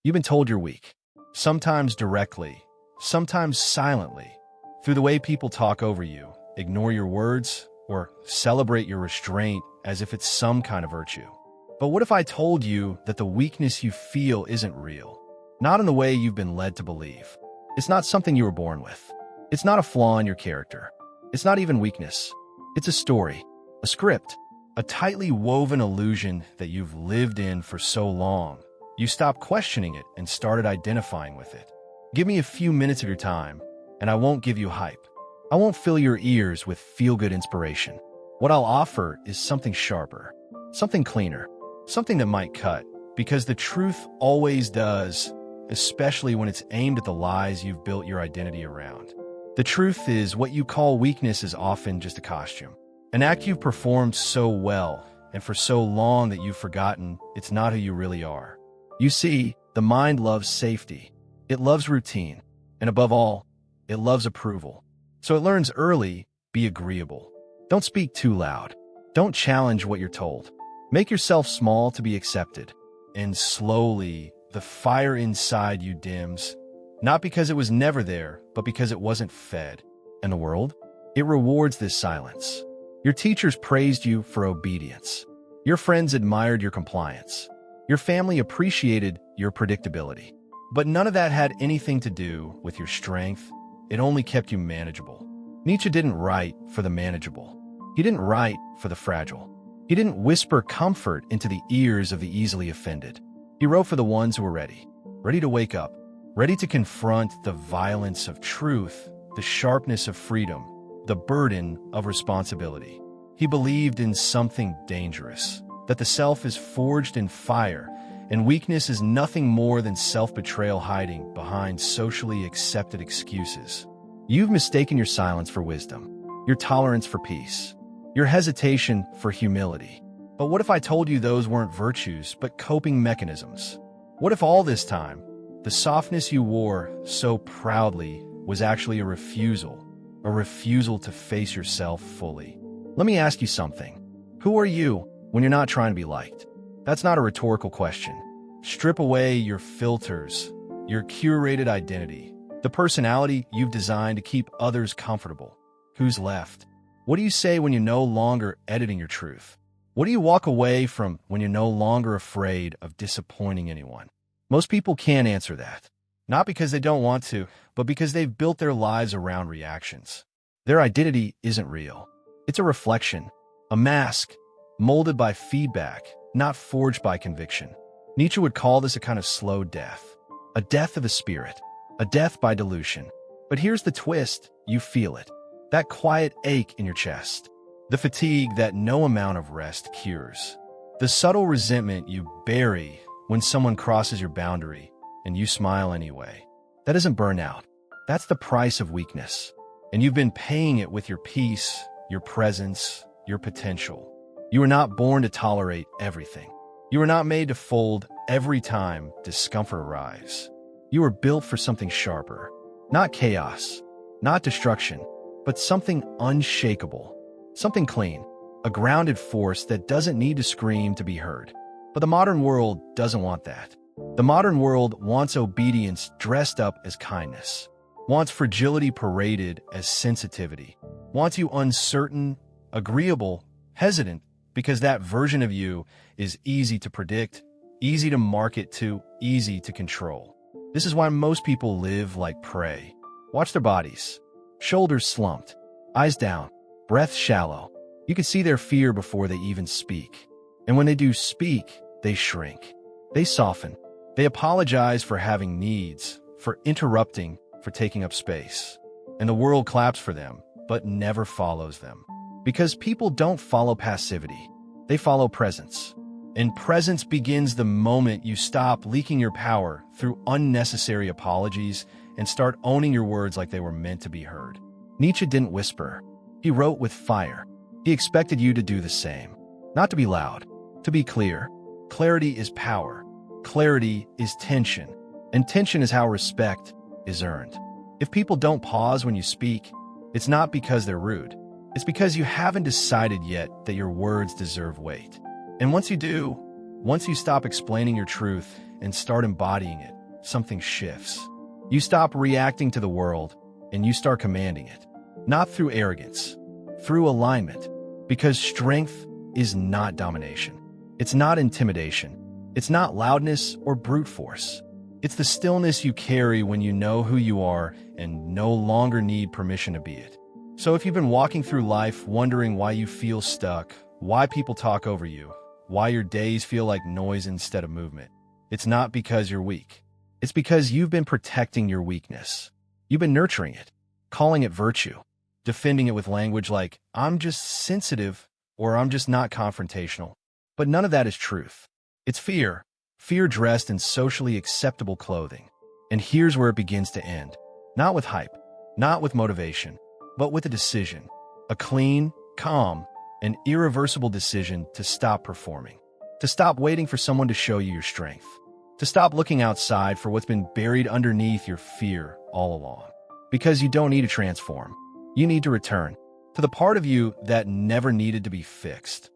You've been told you're weak, sometimes directly, sometimes silently, through the way people talk over you, ignore your words, or celebrate your restraint as if it's some kind of virtue. But what if I told you that the weakness you feel isn't real? Not in the way you've been led to believe. It's not something you were born with. It's not a flaw in your character. It's not even weakness. It's a story, a script, a tightly woven illusion that you've lived in for so long. You stopped questioning it and started identifying with it. Give me a few minutes of your time, and I won't give you hype. I won't fill your ears with feel-good inspiration. What I'll offer is something sharper, something cleaner, something that might cut, because the truth always does, especially when it's aimed at the lies you've built your identity around. The truth is, what you call weakness is often just a costume, an act you've performed so well and for so long that you've forgotten it's not who you really are. You see, the mind loves safety. It loves routine. And above all, it loves approval. So it learns early, be agreeable. Don't speak too loud. Don't challenge what you're told. Make yourself small to be accepted. And slowly, the fire inside you dims, not because it was never there, but because it wasn't fed. And the world? It rewards this silence. Your teachers praised you for obedience. Your friends admired your compliance. Your family appreciated your predictability. But none of that had anything to do with your strength. It only kept you manageable. Nietzsche didn't write for the manageable. He didn't write for the fragile. He didn't whisper comfort into the ears of the easily offended. He wrote for the ones who were ready, ready to wake up, ready to confront the violence of truth, the sharpness of freedom, the burden of responsibility. He believed in something dangerous, that the self is forged in fire, and weakness is nothing more than self-betrayal hiding behind socially accepted excuses. You've mistaken your silence for wisdom, your tolerance for peace, your hesitation for humility. But what if I told you those weren't virtues, but coping mechanisms? What if all this time, the softness you wore so proudly was actually a refusal to face yourself fully? Let me ask you something. Who are you when you're not trying to be liked? That's not a rhetorical question. Strip away your filters, your curated identity, the personality you've designed to keep others comfortable. Who's left? What do you say when you're no longer editing your truth? What do you walk away from when you're no longer afraid of disappointing anyone? Most people can't answer that. Not because they don't want to, but because they've built their lives around reactions. Their identity isn't real. It's a reflection, a mask, molded by feedback, not forged by conviction. Nietzsche would call this a kind of slow death, a death of the spirit, a death by dilution. But here's the twist, you feel it, that quiet ache in your chest, the fatigue that no amount of rest cures, the subtle resentment you bury when someone crosses your boundary and you smile anyway. That isn't burnout, that's the price of weakness. And you've been paying it with your peace, your presence, your potential. You were not born to tolerate everything. You were not made to fold every time discomfort arrives. You were built for something sharper, not chaos, not destruction, but something unshakable, something clean, a grounded force that doesn't need to scream to be heard. But the modern world doesn't want that. The modern world wants obedience dressed up as kindness, wants fragility paraded as sensitivity, wants you uncertain, agreeable, hesitant, because that version of you is easy to predict, easy to market to, easy to control. This is why most people live like prey. Watch their bodies. Shoulders slumped, eyes down, breath shallow. You can see their fear before they even speak. And when they do speak, they shrink. They soften. They apologize for having needs, for interrupting, for taking up space. And the world claps for them, but never follows them. Because people don't follow passivity. They follow presence. And presence begins the moment you stop leaking your power through unnecessary apologies and start owning your words like they were meant to be heard. Nietzsche didn't whisper. He wrote with fire. He expected you to do the same. Not to be loud, to be clear. Clarity is power. Clarity is tension. And tension is how respect is earned. If people don't pause when you speak, it's not because they're rude. It's because you haven't decided yet that your words deserve weight. And once you do, once you stop explaining your truth and start embodying it, something shifts. You stop reacting to the world and you start commanding it. Not through arrogance, through alignment. Because strength is not domination. It's not intimidation. It's not loudness or brute force. It's the stillness you carry when you know who you are and no longer need permission to be it. So if you've been walking through life wondering why you feel stuck, why people talk over you, why your days feel like noise instead of movement, it's not because you're weak. It's because you've been protecting your weakness. You've been nurturing it, calling it virtue, defending it with language like, I'm just sensitive or I'm just not confrontational. But none of that is truth. It's fear. Fear dressed in socially acceptable clothing. And here's where it begins to end. Not with hype, not with motivation, but with a decision. A clean, calm, and irreversible decision to stop performing. To stop waiting for someone to show you your strength. To stop looking outside for what's been buried underneath your fear all along. Because you don't need to transform. You need to return to the part of you that never needed to be fixed,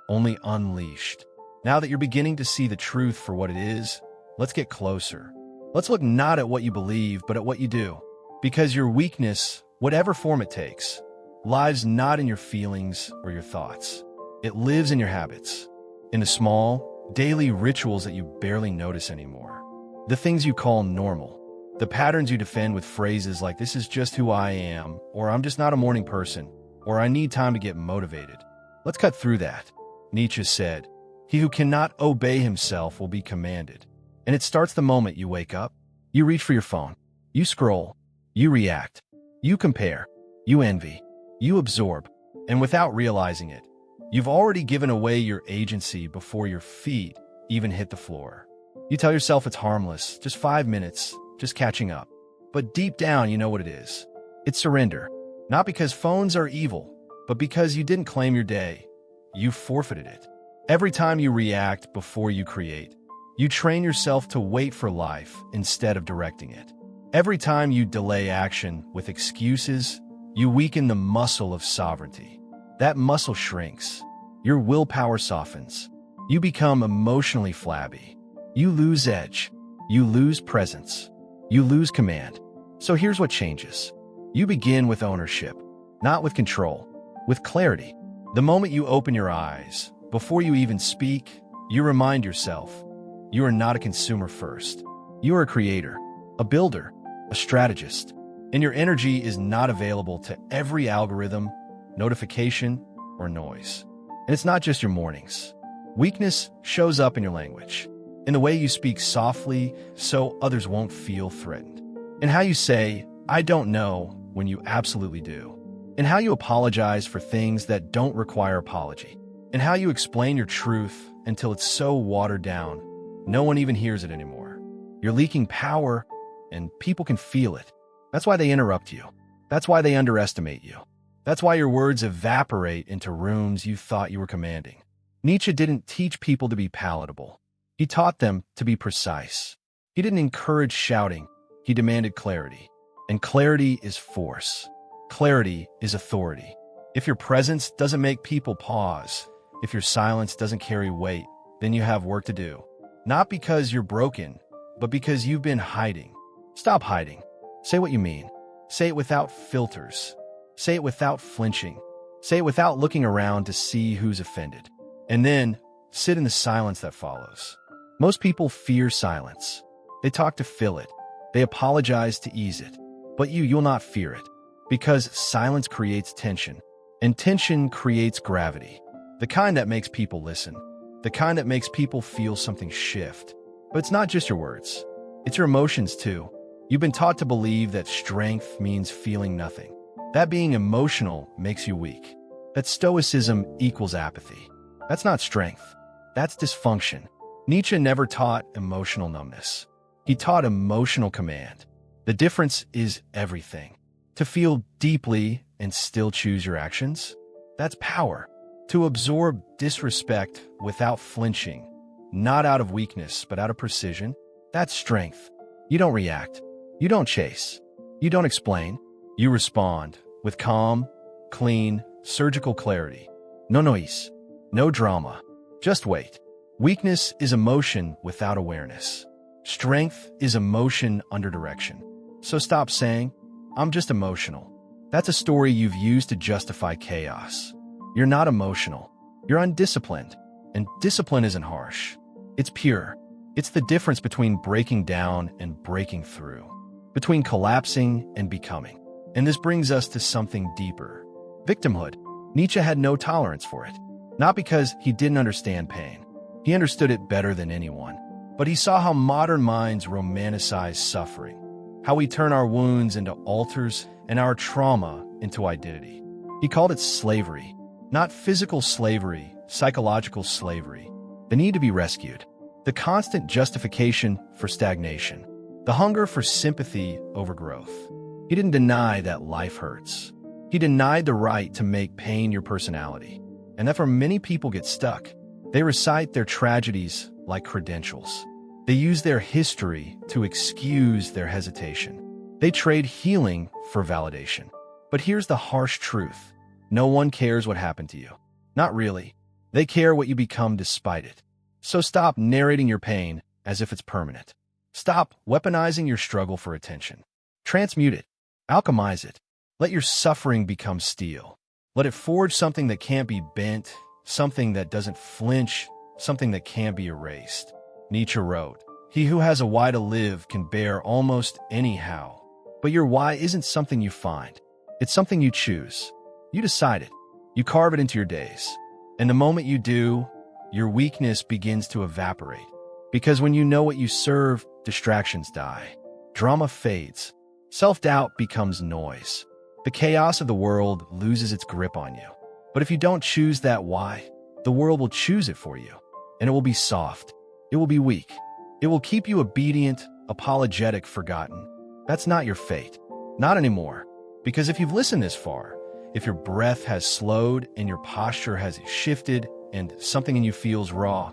only unleashed. Now that you're beginning to see the truth for what it is, let's get closer. Let's look not at what you believe, but at what you do. Because your weakness, whatever form it takes, lies not in your feelings or your thoughts. It lives in your habits, in the small, daily rituals that you barely notice anymore. The things you call normal. The patterns you defend with phrases like, this is just who I am, or I'm just not a morning person, or I need time to get motivated. Let's cut through that. Nietzsche said, he who cannot obey himself will be commanded. And it starts the moment you wake up. You reach for your phone. You scroll. You react. You compare. You envy. You absorb. And without realizing it, you've already given away your agency before your feet even hit the floor. You tell yourself it's harmless, just 5 minutes, just catching up. But deep down, you know what it is. It's surrender. Not because phones are evil, but because you didn't claim your day. You forfeited it. Every time you react before you create, you train yourself to wait for life instead of directing it. Every time you delay action with excuses, you weaken the muscle of sovereignty. That muscle shrinks. Your willpower softens. You become emotionally flabby. You lose edge. You lose presence. You lose command. So here's what changes. You begin with ownership, not with control, with clarity. The moment you open your eyes, before you even speak, you remind yourself, you are not a consumer first. You are a creator, a builder, a strategist, and your energy is not available to every algorithm, notification, or noise. And it's not just your mornings. Weakness shows up in your language, in the way you speak softly so others won't feel threatened, in how you say, I don't know, when you absolutely do, in how you apologize for things that don't require apology, in how you explain your truth until it's so watered down, no one even hears it anymore. You're leaking power, and people can feel it. That's why they interrupt you. That's why they underestimate you. That's why your words evaporate into rooms you thought you were commanding. Nietzsche didn't teach people to be palatable. He taught them to be precise. He didn't encourage shouting. He demanded clarity. And clarity is force. Clarity is authority. If your presence doesn't make people pause, if your silence doesn't carry weight, then you have work to do. Not because you're broken, but because you've been hiding. Stop hiding. Say what you mean. Say it without filters. Say it without flinching. Say it without looking around to see who's offended. And then sit in the silence that follows. Most people fear silence. They talk to fill it. They apologize to ease it. But you'll not fear it. Because silence creates tension. And tension creates gravity. The kind that makes people listen. The kind that makes people feel something shift. But it's not just your words. It's your emotions too. You've been taught to believe that strength means feeling nothing. That being emotional makes you weak. That stoicism equals apathy. That's not strength. That's dysfunction. Nietzsche never taught emotional numbness. He taught emotional command. The difference is everything. To feel deeply and still choose your actions, that's power. To absorb disrespect without flinching, not out of weakness, but out of precision, that's strength. You don't react. You don't chase. You don't explain. You respond with calm, clean, surgical clarity. No noise. No drama. Just wait. Weakness is emotion without awareness. Strength is emotion under direction. So stop saying, "I'm just emotional." That's a story you've used to justify chaos. You're not emotional. You're undisciplined. And discipline isn't harsh. It's pure. It's the difference between breaking down and breaking through, between collapsing and becoming. And this brings us to something deeper. Victimhood. Nietzsche had no tolerance for it. Not because he didn't understand pain. He understood it better than anyone. But he saw how modern minds romanticize suffering, how we turn our wounds into altars and our trauma into identity. He called it slavery. Not physical slavery, psychological slavery. The need to be rescued. The constant justification for stagnation. The hunger for sympathy over growth. He didn't deny that life hurts. He denied the right to make pain your personality. And that's where many people get stuck. They recite their tragedies like credentials. They use their history to excuse their hesitation. They trade healing for validation. But here's the harsh truth. No one cares what happened to you. Not really. They care what you become despite it. So stop narrating your pain as if it's permanent. Stop weaponizing your struggle for attention. Transmute it. Alchemize it. Let your suffering become steel. Let it forge something that can't be bent, something that doesn't flinch, something that can't be erased. Nietzsche wrote, "He who has a why to live can bear almost anyhow." But your why isn't something you find. It's something you choose. You decide it. You carve it into your days. And the moment you do, your weakness begins to evaporate. Because when you know what you serve, distractions die. Drama fades. Self-doubt becomes noise. The chaos of the world loses its grip on you. But if you don't choose that why, the world will choose it for you. And it will be soft. It will be weak. It will keep you obedient, apologetic, forgotten. That's not your fate. Not anymore. Because if you've listened this far, if your breath has slowed and your posture has shifted and something in you feels raw,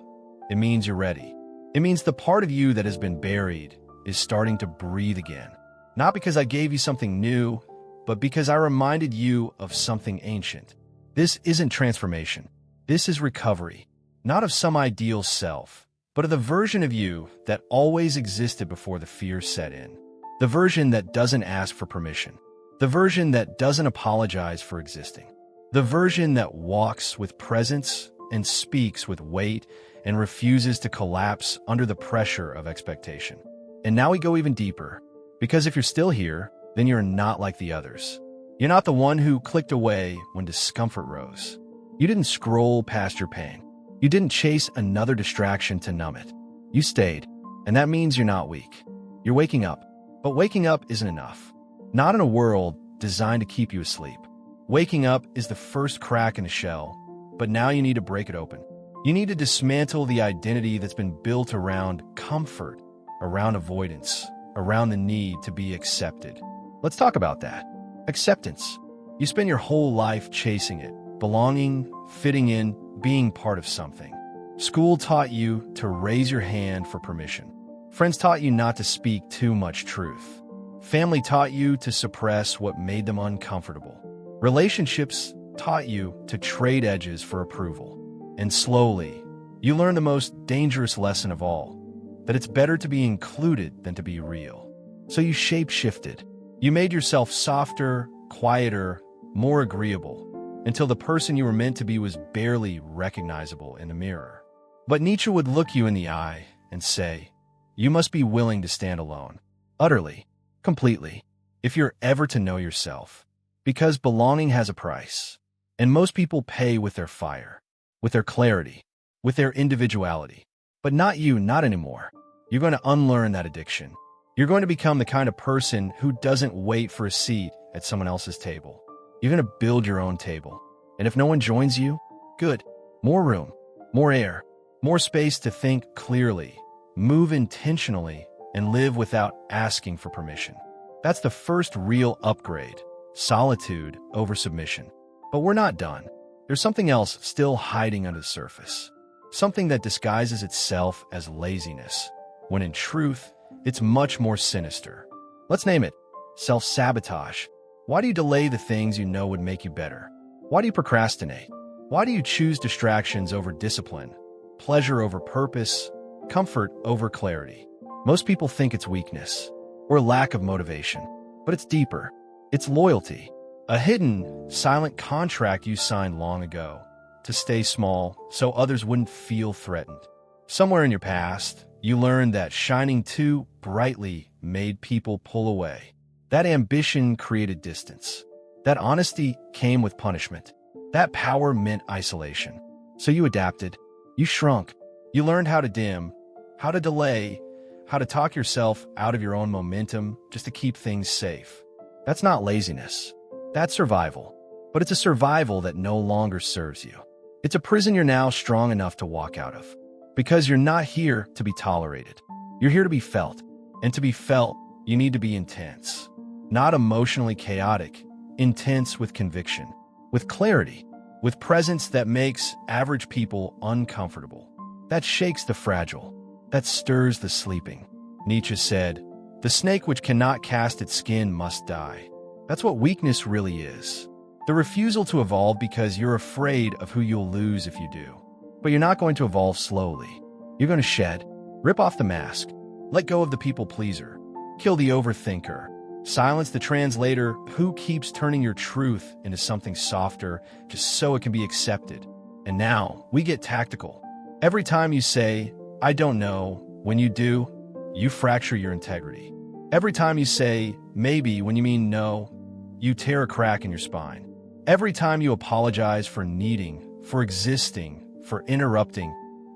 it means you're ready. It means the part of you that has been buried is starting to breathe again. Not because I gave you something new, but because I reminded you of something ancient. This isn't transformation. This is recovery. Not of some ideal self, but of the version of you that always existed before the fear set in. The version that doesn't ask for permission. The version that doesn't apologize for existing. The version that walks with presence and speaks with weight and refuses to collapse under the pressure of expectation. And now we go even deeper, because if you're still here, then you're not like the others. You're not the one who clicked away when discomfort rose. You didn't scroll past your pain. You didn't chase another distraction to numb it. You stayed, and that means you're not weak. You're waking up, but waking up isn't enough. Not in a world designed to keep you asleep. Waking up is the first crack in the shell, but now you need to break it open. You need to dismantle the identity that's been built around comfort, around avoidance, around the need to be accepted. Let's talk about that. Acceptance. You spend your whole life chasing it, belonging, fitting in, being part of something. School taught you to raise your hand for permission. Friends taught you not to speak too much truth. Family taught you to suppress what made them uncomfortable. Relationships taught you to trade edges for approval. And slowly, you learn the most dangerous lesson of all, that it's better to be included than to be real. So you shape-shifted. You made yourself softer, quieter, more agreeable, until the person you were meant to be was barely recognizable in the mirror. But Nietzsche would look you in the eye and say, "You must be willing to stand alone, utterly, completely, if you're ever to know yourself, because belonging has a price, and most people pay with their fire, with their clarity, with their individuality. But not you, not anymore. You're going to unlearn that addiction. You're going to become the kind of person who doesn't wait for a seat at someone else's table. You're going to build your own table. And if no one joins you, good. More room, more air, more space to think clearly, move intentionally, and live without asking for permission. That's the first real upgrade, solitude over submission. But we're not done. There's something else still hiding under the surface. Something that disguises itself as laziness, when in truth, it's much more sinister. Let's name it. Self-sabotage. Why do you delay the things you know would make you better? Why do you procrastinate? Why do you choose distractions over discipline, pleasure over purpose, comfort over clarity? Most people think it's weakness or lack of motivation, but it's deeper. It's loyalty, a hidden, silent contract you signed long ago to stay small so others wouldn't feel threatened. Somewhere in your past, you learned that shining too brightly made people pull away. That ambition created distance. That honesty came with punishment. That power meant isolation. So you adapted. You shrunk. You learned how to dim, how to delay, how to talk yourself out of your own momentum just to keep things safe. That's not laziness. That's survival. But it's a survival that no longer serves you. It's a prison you're now strong enough to walk out of. Because you're not here to be tolerated. You're here to be felt. And to be felt, you need to be intense. Not emotionally chaotic. Intense with conviction. With clarity. With presence that makes average people uncomfortable. That shakes the fragile. That stirs the sleeping. Nietzsche said, "The snake which cannot cast its skin must die." That's what weakness really is. The refusal to evolve because you're afraid of who you'll lose if you do. But you're not going to evolve slowly. You're going to shed, rip off the mask, let go of the people-pleaser, kill the overthinker, silence the translator who keeps turning your truth into something softer just so it can be accepted. And now, we get tactical. Every time you say, "I don't know," when you do, you fracture your integrity. Every time you say, "maybe," when you mean no, you tear a crack in your spine. Every time you apologize for needing, for existing, for interrupting,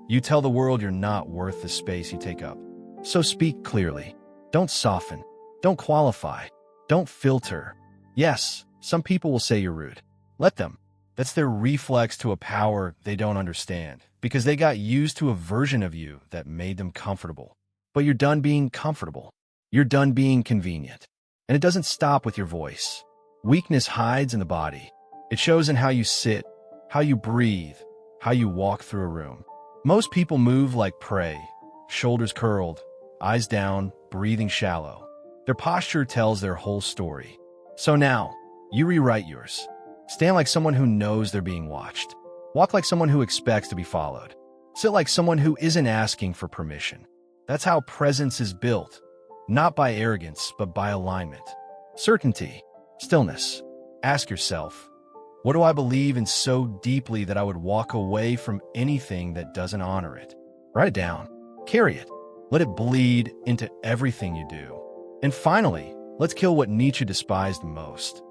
you tell the world you're not worth the space you take up. So speak clearly. Don't soften. Don't qualify. Don't filter. Yes, some people will say you're rude. Let them. That's their reflex to a power they don't understand, because they got used to a version of you that made them comfortable. But you're done being comfortable. You're done being convenient. And it doesn't stop with your voice. Weakness hides in the body. It shows in how you sit, how you breathe, how you walk through a room. Most people move like prey, shoulders curled, eyes down, breathing shallow. Their posture tells their whole story. So now, you rewrite yours. Stand like someone who knows they're being watched. Walk like someone who expects to be followed. Sit like someone who isn't asking for permission. That's how presence is built. Not by arrogance, but by alignment. Certainty. Stillness. Ask yourself, what do I believe in so deeply that I would walk away from anything that doesn't honor it? Write it down. Carry it. Let it bleed into everything you do. And finally, let's kill what Nietzsche despised most.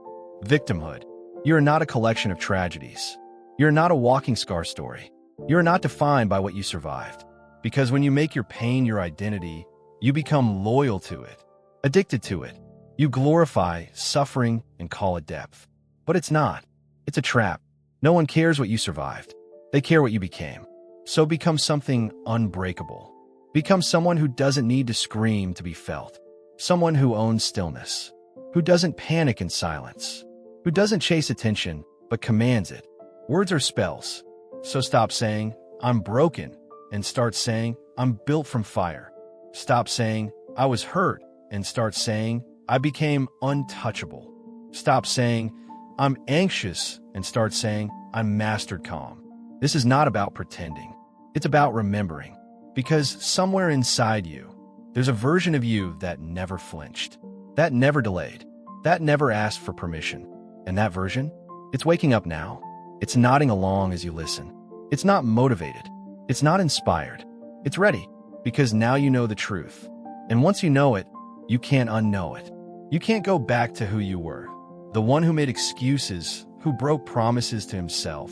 Victimhood. You are not a collection of tragedies. You're not a walking scar story. You're not defined by what you survived. Because when you make your pain your identity, you become loyal to it, addicted to it. You glorify suffering and call it depth. But it's not. It's a trap. No one cares what you survived. They care what you became. So become something unbreakable. Become someone who doesn't need to scream to be felt. Someone who owns stillness. Who doesn't panic in silence. Who doesn't chase attention, but commands it. Words are spells. So stop saying, "I'm broken," and start saying, "I'm built from fire." Stop saying, "I was hurt," and start saying, "I became untouchable." Stop saying, "I'm anxious," and start saying, "I mastered calm." This is not about pretending. It's about remembering. Because somewhere inside you, there's a version of you that never flinched, that never delayed, that never asked for permission. And that version, it's waking up now. It's nodding along as you listen. It's not motivated. It's not inspired. It's ready, because now you know the truth. And once you know it, you can't unknow it. You can't go back to who you were. The one who made excuses, who broke promises to himself,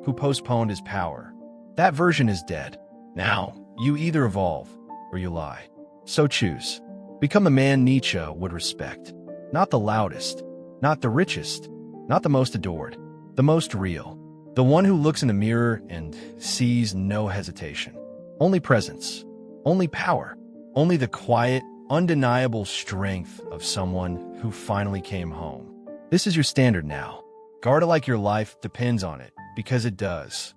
who postponed his power. That version is dead. Now, you either evolve or you lie. So choose. Become the man Nietzsche would respect. Not the loudest, not the richest, not the most adored, the most real. The one who looks in the mirror and sees no hesitation. Only presence, only power, only the quiet, undeniable strength of someone who finally came home. This is your standard now. Guard it like your life depends on it, because it does.